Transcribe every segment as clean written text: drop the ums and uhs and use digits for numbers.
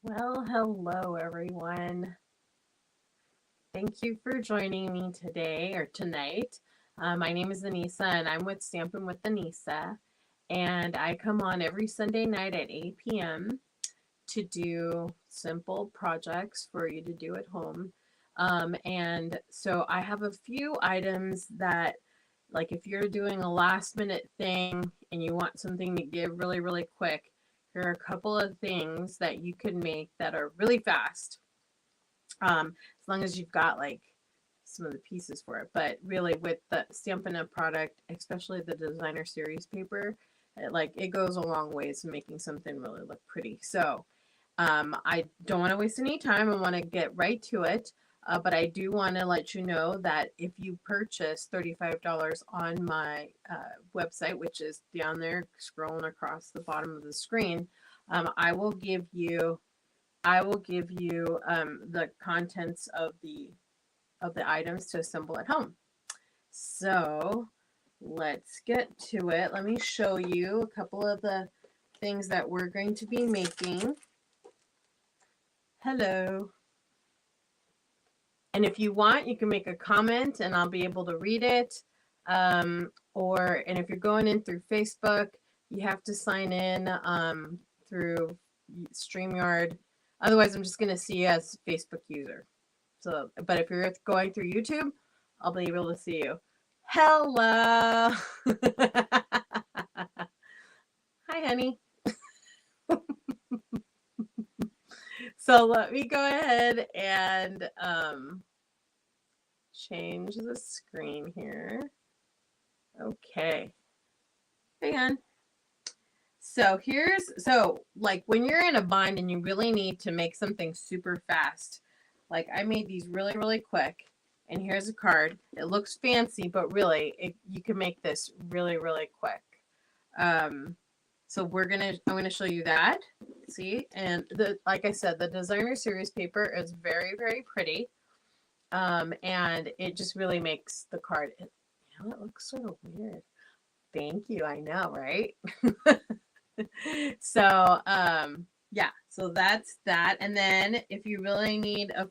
Well, hello everyone. Thank you for joining me today or tonight. My name is Anissa and I'm with Stampin' with Anissa. And I come on every Sunday night at 8 p.m. to do simple projects for you to do at home. And so I have a few items that, like, if you're doing a last minute thing and you want something to give really, really quick, here are a couple of things that you can make that are really fast. As long as you've got like some of the pieces for it. But really, with the Stampin' Up product, especially the designer series paper, it goes a long ways in making something really look pretty. So I don't want to waste any time. I want to get right to it. But I do want to let you know that if you purchase $35 on my website, which is down there scrolling across the bottom of the screen, I will give you the contents of the items to assemble at home. So let's get to it. Let me show you a couple of the things that we're going to be making. Hello. And if you want, you can make a comment and I'll be able to read it. And if you're going in through Facebook, you have to sign in through StreamYard. Otherwise, I'm just going to see you as a Facebook user. So, but if you're going through YouTube, I'll be able to see you. Hello. Hi, honey. So let me go ahead and change the screen here. Okay. Hang on. So like when you're in a bind and you really need to make something super fast, like I made these really, really quick. And here's a card. It looks fancy, but really, you can make this really, really quick. So I'm gonna show you that. See, and like I said, the designer series paper is very, very pretty. And it just really makes the card. It looks sort of weird. Thank you. I know, right? So, yeah. So that's that. And then if you really need a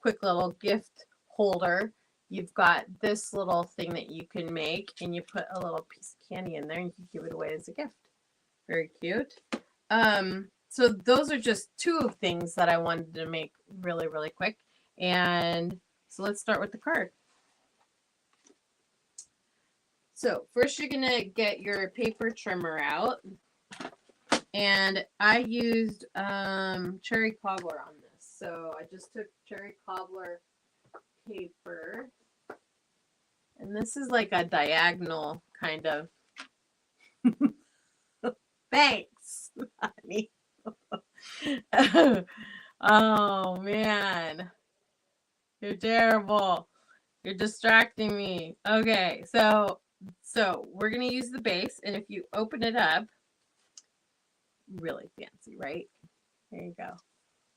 quick little gift holder, you've got this little thing that you can make, and you put a little piece of candy in there, and you can give it away as a gift. Very cute. So those are just two things that I wanted to make really, really quick. And so let's start with the card. So first you're going to get your paper trimmer out. And I used cherry cobbler on this. So I just took cherry cobbler paper. And this is like a diagonal kind of. Thanks, honey. Oh, man. You're terrible. You're distracting me. Okay, so we're going to use the base. And if you open it up, really fancy, right? There you go.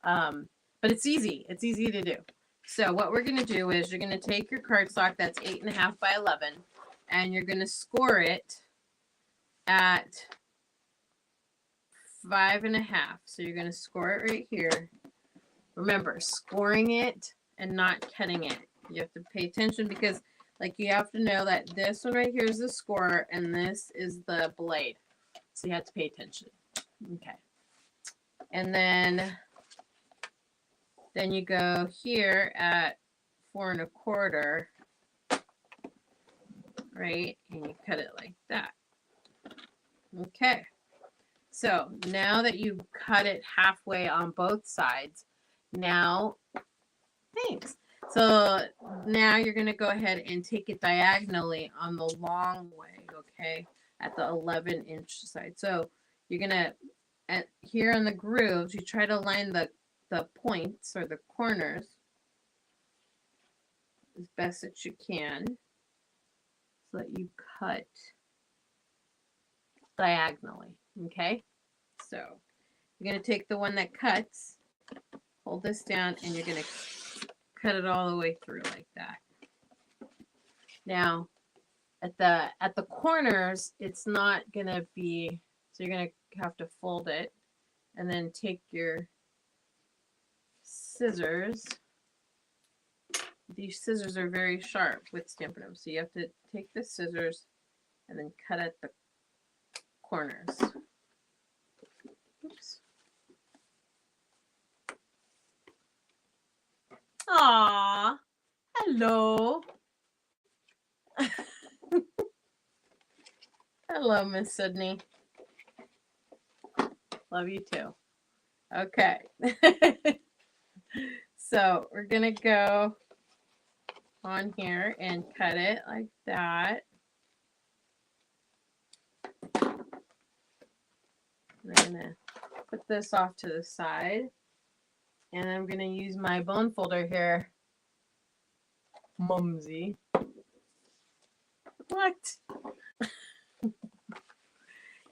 But it's easy. It's easy to do. So what we're going to do is you're going to take your cardstock that's 8.5 by 11, and you're going to score it at 5.5. So you're going to score it right here. Remember, scoring it and not cutting it. You have to pay attention because, like, you have to know that this one right here is the score and this is the blade. So you have to pay attention. Okay. And then you go here at 4.25, right? And you cut it like that. Okay. So now that you've cut it halfway on both sides, thanks. So now you're going to go ahead and take it diagonally on the long way, okay, at the 11-inch side. So you're going to, here on the grooves, you try to line the points or the corners as best that you can so that you cut diagonally, okay? So you're going to take the one that cuts, hold this down, and you're going to cut it all the way through like that. Now, at the corners, it's not going to be, so you're going to have to fold it and then take your scissors. These scissors are very sharp with Stampin' Up, so you have to take the scissors and then cut at the corners. Oops. Aww, hello. Hello, Miss Sydney. Love you too. Okay. So we're gonna go on here and cut it like that. And I'm gonna put this off to the side. And I'm gonna use my bone folder here. Mumsy. What?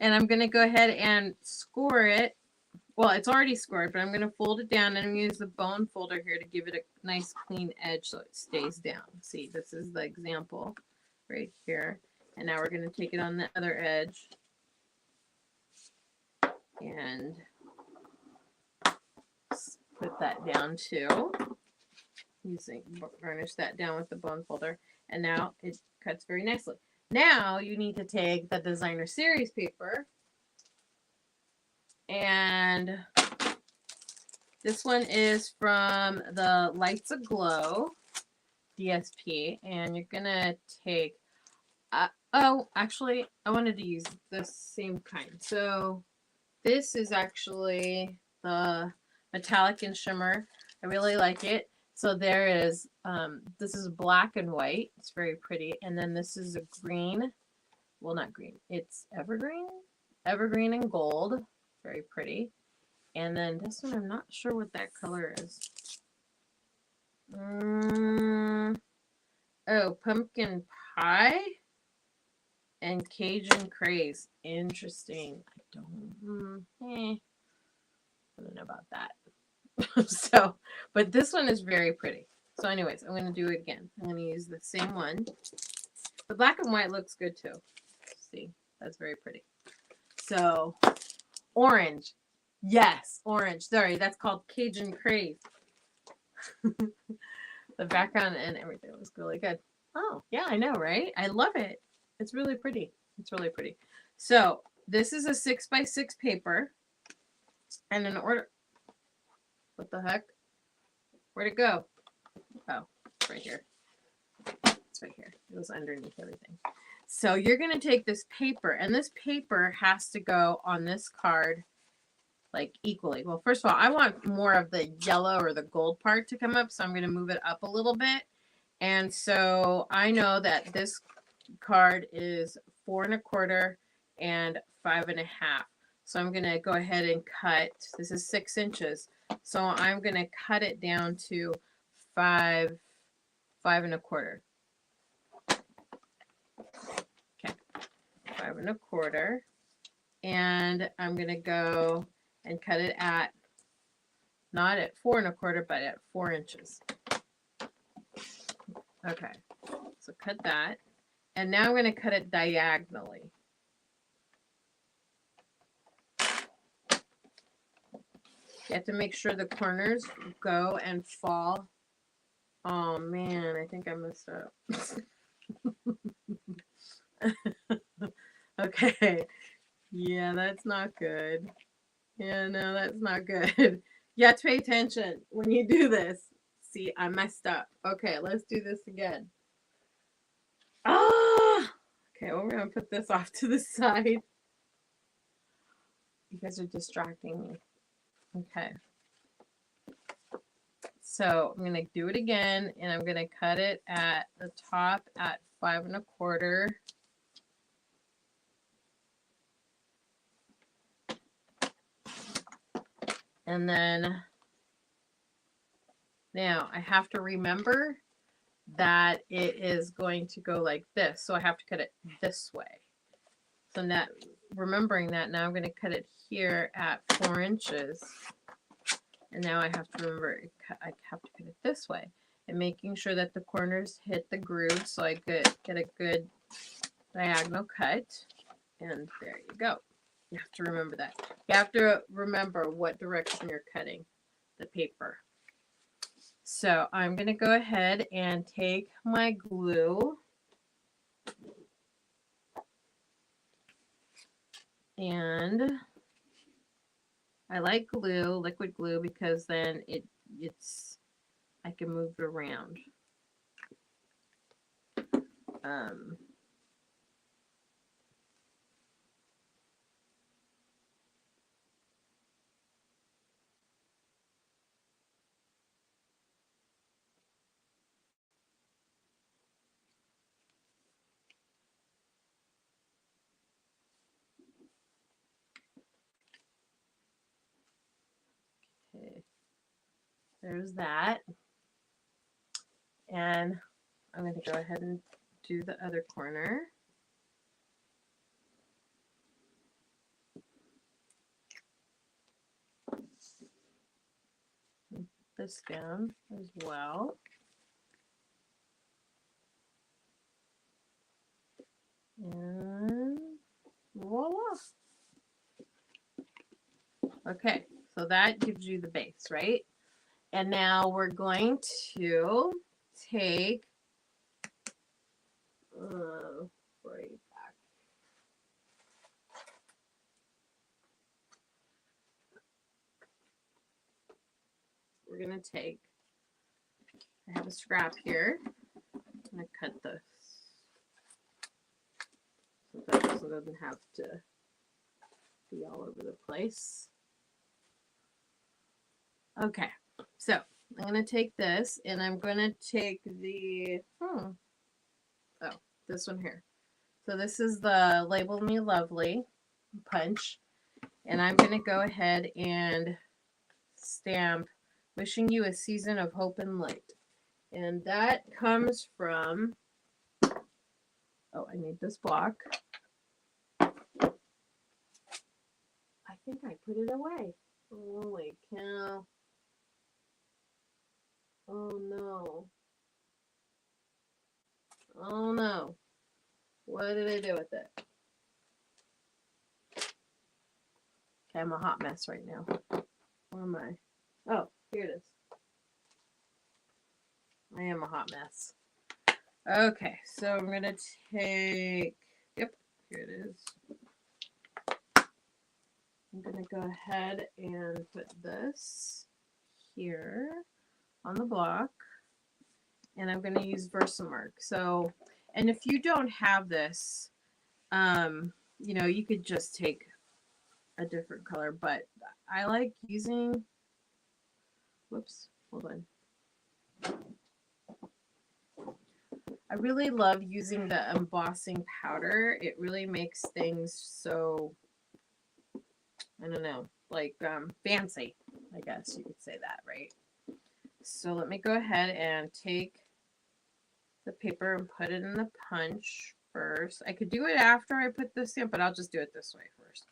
And I'm gonna go ahead and score it. Well, it's already scored, but I'm gonna fold it down and I'm gonna use the bone folder here to give it a nice clean edge so it stays down. See, this is the example right here. And now we're gonna take it on the other edge and put that down too. Garnish that down with the bone folder. And now it cuts very nicely. Now you need to take the designer series paper, and this one is from the Lights Aglow DSP, and you're gonna take oh, actually I wanted to use the same kind. So this is actually the metallic and shimmer. I really like it. So there is, this is black and white. It's very pretty. And then this is a green. Well, not green. It's evergreen. Evergreen and gold. Very pretty. And then this one, I'm not sure what that color is. Oh, pumpkin pie and Cajun craze. Interesting. I don't know about that. So, but this one is very pretty. So anyways, I'm going to do it again. I'm going to use the same one. The black and white looks good too. See, that's very pretty. So, orange. Yes, orange. Sorry, that's called Cajun Craze. The background and everything looks really good. Oh, yeah, I know, right? I love it. It's really pretty. It's really pretty. So, this is a 6x6 paper. And in order... What the heck? Where'd it go? Oh, it's right here. It's right here. It was underneath everything. So you're going to take this paper, and this paper has to go on this card like equally. Well, first of all, I want more of the yellow or the gold part to come up, so I'm going to move it up a little bit. And so I know that this card is 4 1/4 and 5 1/2. So I'm going to go ahead and cut. This is 6 inches. So I'm going to cut it down to 5 1/4. Okay, 5 1/4. And I'm going to go and cut it at, not at 4 1/4, but at 4 inches. Okay, so cut that. And now I'm going to cut it diagonally. You have to make sure the corners go and fall. Oh man, I think I messed up. Okay. Yeah, that's not good. Yeah, no, that's not good. You have to pay attention when you do this. See, I messed up. Okay, let's do this again. Ah! Okay, well, we're going to put this off to the side. You guys are distracting me. Okay. So I'm going to do it again, and I'm going to cut it at the top at 5 1/4. And then now I have to remember that it is going to go like this. So I have to cut it this way. So now, remembering that, now I'm going to cut it here at 4 inches. And now I have to remember, I have to cut it this way. And making sure that the corners hit the groove so I get a good diagonal cut. And there you go. You have to remember that. You have to remember what direction you're cutting the paper. So I'm going to go ahead and take my glue and I like glue, liquid glue, because then I can move it around. Okay, there's that. And I'm going to go ahead and do the other corner. Put this down as well. And voila. Okay, so that gives you the base, right? And now we're going to take right back. We're gonna take, I have a scrap here. I'm gonna cut this so that this doesn't have to be all over the place. Okay, so I'm gonna take this and I'm gonna take the this one here. So this is the Label Me Lovely punch, and I'm gonna go ahead and stamp wishing you a season of hope and light. And that comes from, oh, I need this block. I think I put it away. Holy cow. Oh no. Oh no. What did I do with it? Okay, I'm a hot mess right now. Where am I? Oh, here it is. I am a hot mess. Okay, so I'm going to take, yep, here it is. I'm going to go ahead and put this here on the block. And I'm going to use Versamark. So, and if you don't have this, you know, you could just take a different color, but I like using, whoops, hold on. I really love using the embossing powder. It really makes things so, I don't know, like fancy, I guess you could say that, right? So let me go ahead and take the paper and put it in the punch first. I could do it after I put this in, but I'll just do it this way first.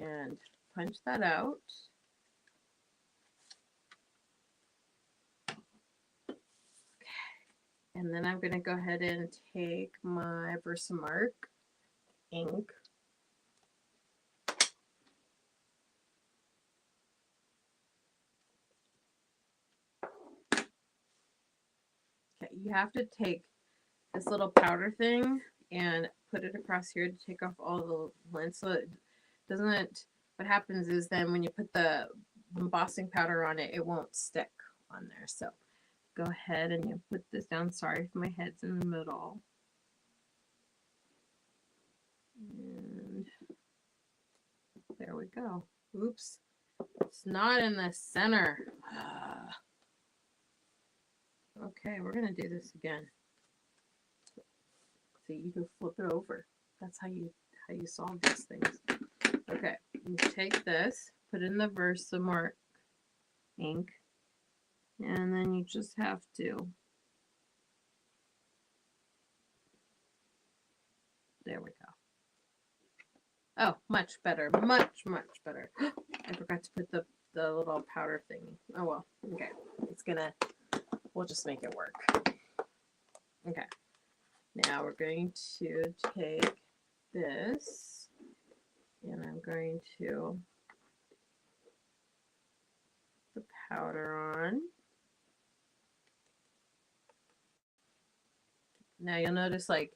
And punch that out. And then I'm going to go ahead and take my Versamark ink. Okay, you have to take this little powder thing and put it across here to take off all the lint so it doesn't, what happens is then when you put the embossing powder on it, it won't stick on there. So go ahead and you put this down. Sorry if my head's in the middle. And there we go. Oops. It's not in the center. Okay, we're going to do this again. See, you can flip it over. That's how you solve these things. Okay, you take this, put in the Versamark ink, and then you just have to, there we go. Oh, much better, much better. I forgot to put the little powder thingy. Oh well, okay. It's gonna, we'll just make it work. Okay. Now we're going to take this And I'm going to put the powder on. Now you'll notice like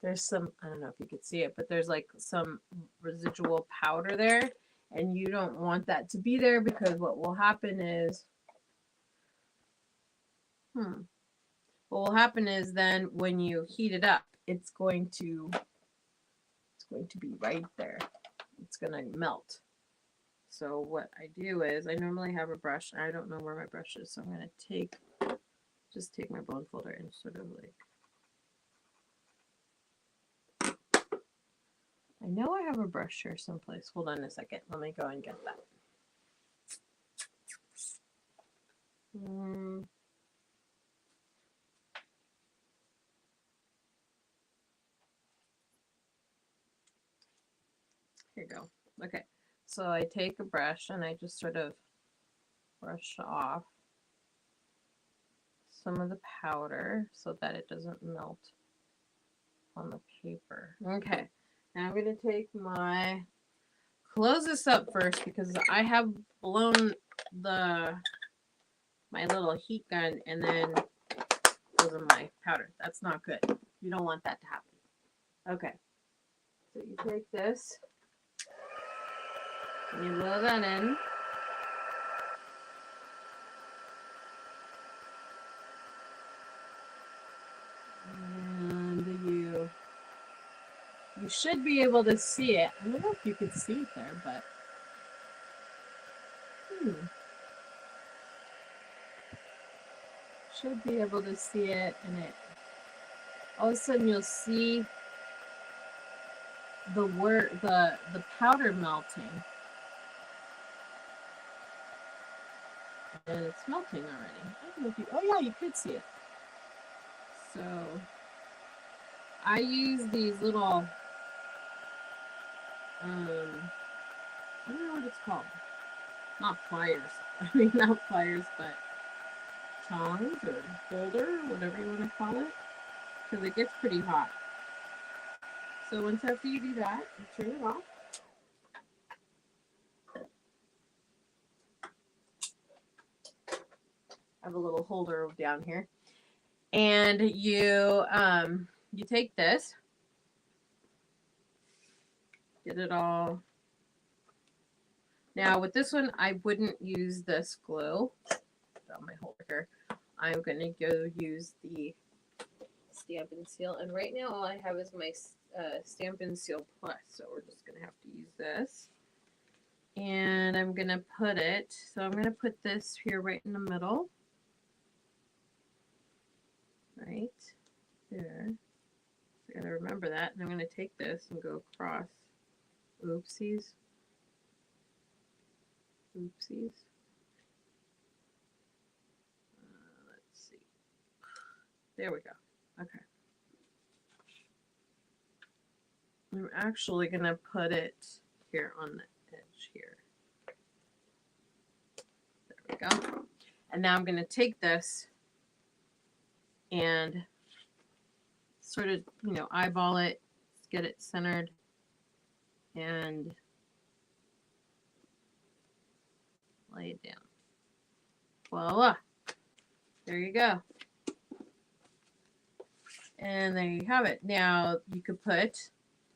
there's some, I don't know if you could see it, but there's like some residual powder there, and you don't want that to be there because what will happen is, then when you heat it up, it's going to be right there. It's going to melt. So what I do is I normally have a brush. I don't know where my brush is, so I'm going to just take my bone folder and sort of like, I know I have a brush here someplace. Hold on a second. Let me go and get that. Here you go. Okay, so I take a brush and I just sort of brush off some of the powder so that it doesn't melt on the paper. Okay, now I'm going to take close this up first because I have blown my little heat gun and then goes in my powder. That's not good. You don't want that to happen. Okay, so you take this and you blow that in. And you should be able to see it. I don't know if you could see it there, but should be able to see it, and all of a sudden you'll see the powder melting, and it's melting already. I don't know if oh yeah, you could see it. So I use these little I don't know what it's called. Not pliers. I mean, not pliers, but tongs or folder, whatever you want to call it, because it gets pretty hot. So once after you do that, you turn it off. I have a little holder down here, and you take this, get it all. Now with this one, I wouldn't use this glue on my holder here. I'm going to go use the Stamp and Seal, and right now all I have is my Stamp and Seal Plus, so we're just going to have to use this. And I'm going to put it, so I'm going to put this here right in the middle. Right there. So I got to remember that, and I'm going to take this and go across. Oopsies. Oopsies. Let's see. There we go. Okay. I'm actually going to put it here on the edge here. There we go. And now I'm going to take this and sort of, eyeball it, get it centered, and lay it down. Voila. There you go. And there you have it. Now you could put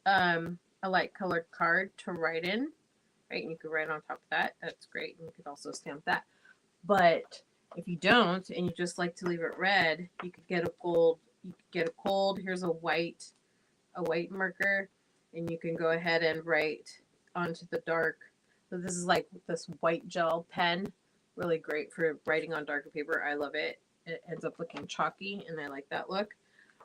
a light colored card to write in, right? And you could write on top of that. That's great. And you could also stamp that. But if you don't, and you just like to leave it red, you could get a gold. You could get a gold. Here's a white marker, and you can go ahead and write onto the dark. So this is like this white gel pen, really great for writing on darker paper. I love it. It ends up looking chalky, and I like that look.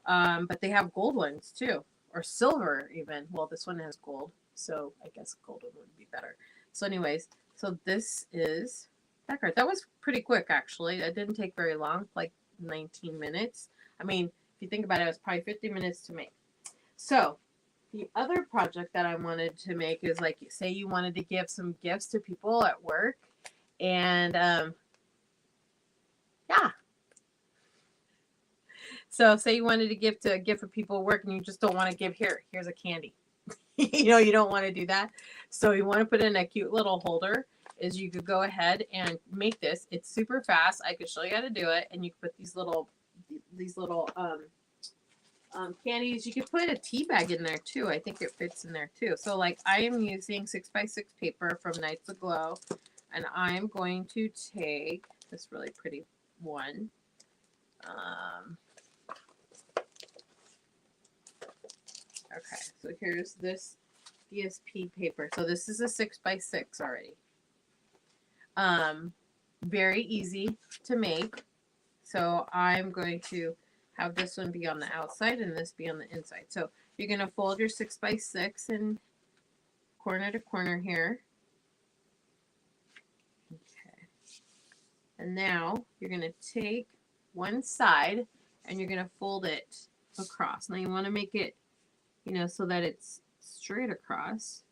But they have gold ones too, or silver even. Well, this one has gold, so I guess gold would be better. So anyways, so this is that card. That was pretty quick, actually. It didn't take very long, like 19 minutes. I mean, if you think about it, it was probably 50 minutes to make. So the other project that I wanted to make is, like, say you wanted to give some gifts to people at work, and yeah. So say you wanted to give a gift for people at work, and you just don't want to give, here's a candy. You don't want to do that. So you want to put in a cute little holder. Is you could go ahead and make this. It's super fast. I could show you how to do it, and you can put these little candies. You could put a tea bag in there too. I think it fits in there too. So like I am using 6x6 paper from Nights Aglow, and I'm going to take this really pretty one. Okay, so here's this PST paper. So this is a 6x6 already. Very easy to make. So I'm going to have this one be on the outside and this be on the inside. So you're going to fold your 6x6 in corner to corner here. Okay. And now you're going to take one side and you're going to fold it across. Now you want to make it, so that it's straight across.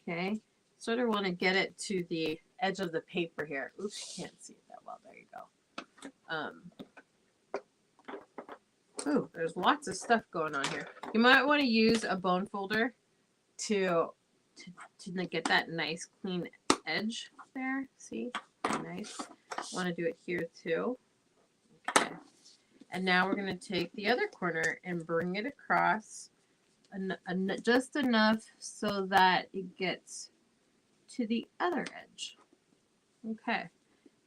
Okay. Sort of want to get it to the edge of the paper here. Oops, you can't see it that well. There you go. Ooh, there's lots of stuff going on here. You might want to use a bone folder to get that nice clean edge there. See? Nice. Want to do it here too. Okay. And now we're going to take the other corner and bring it across just enough so that it gets to the other edge. Okay.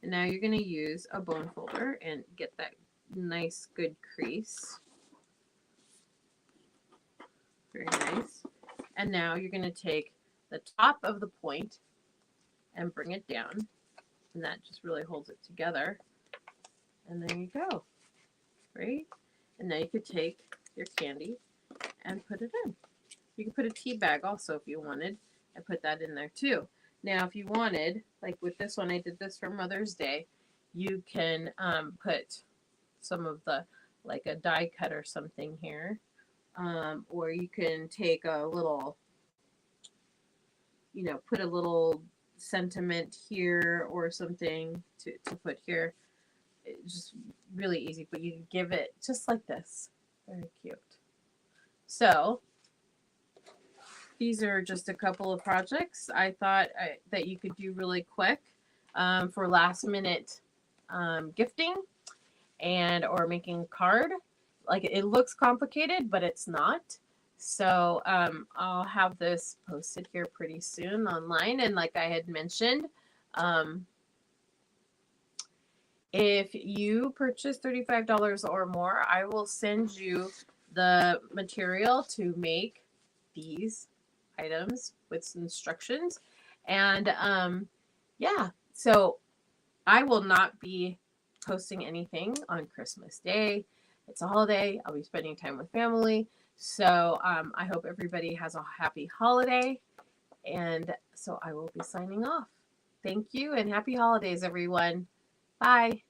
And now you're going to use a bone folder and get that nice good crease. Very nice. And now you're going to take the top of the point and bring it down. And that just really holds it together. And there you go. Right? And now you could take your candy and put it in. You can put a tea bag also if you wanted and put that in there too. Now if you wanted, like with this one, I did this for Mother's Day, you can put some of the, like a die cut or something here. Or you can take a little, put a little sentiment here or something to put here. It's just really easy, but you can give it just like this. Very cute. So these are just a couple of projects I thought that you could do really quick for last minute gifting or making a card. Like it looks complicated, but it's not. So I'll have this posted here pretty soon online. And like I had mentioned, if you purchase $35 or more, I will send you the material to make these items with some instructions. And yeah, so I will not be posting anything on Christmas Day. It's a holiday. I'll be spending time with family. So I hope everybody has a happy holiday. And so I will be signing off. Thank you and happy holidays, everyone. Bye.